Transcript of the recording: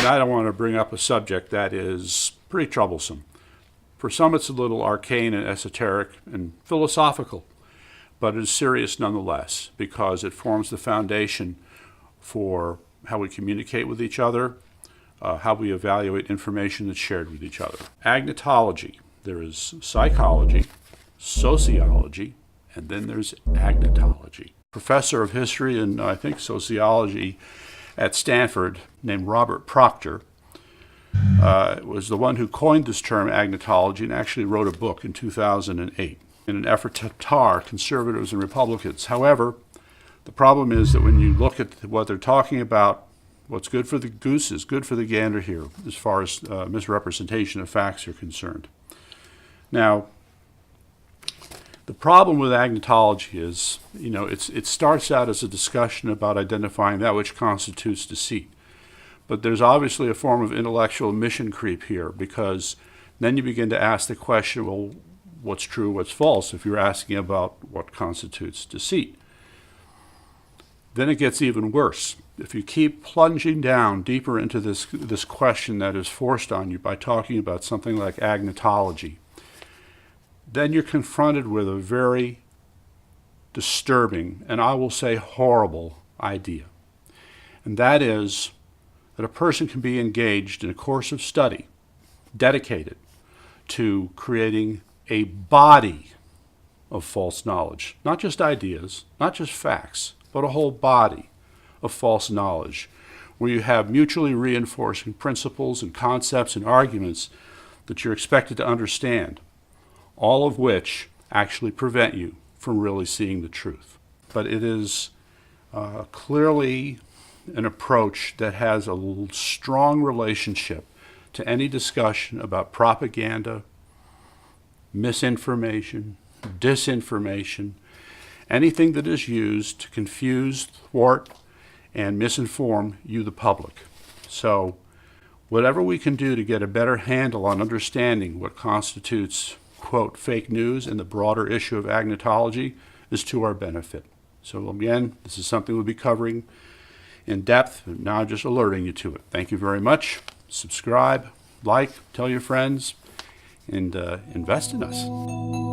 Tonight I want to bring up a subject that is pretty troublesome. For some it's a little arcane and esoteric and philosophical, but it is serious nonetheless because it forms the foundation for how we communicate with each other, how we evaluate information that's shared with each other. Agnotology. There is psychology, sociology, and then there's agnotology. Professor of history and I think sociology at Stanford named Robert Proctor was the one who coined this term agnotology and actually wrote a book in 2008 in an effort to tar conservatives and Republicans. However, the problem is that when you look at what they're talking about, what's good for the goose is good for the gander here as far as misrepresentation of facts are concerned. Now, the problem with agnotology is, it starts out as a discussion about identifying that which constitutes deceit. But there's obviously a form of intellectual mission creep here, because then you begin to ask the question, well, what's true, what's false, if you're asking about what constitutes deceit. Then it gets even worse. If you keep plunging down deeper into this question that is forced on you by talking about something like agnotology, then you're confronted with a very disturbing, and I will say horrible, idea. And that is that a person can be engaged in a course of study dedicated to creating a body of false knowledge, not just ideas, not just facts, but a whole body of false knowledge, where you have mutually reinforcing principles and concepts and arguments that you're expected to understand, all of which actually prevent you from really seeing the truth. But it is clearly an approach that has a strong relationship to any discussion about propaganda, misinformation, disinformation, anything that is used to confuse, thwart, and misinform you, the public. So whatever we can do to get a better handle on understanding what constitutes, quote, fake news and the broader issue of agnotology is to our benefit. So again, this is something we'll be covering in depth, and now just alerting you to it. Thank you very much. Subscribe, like, tell your friends, and invest in us.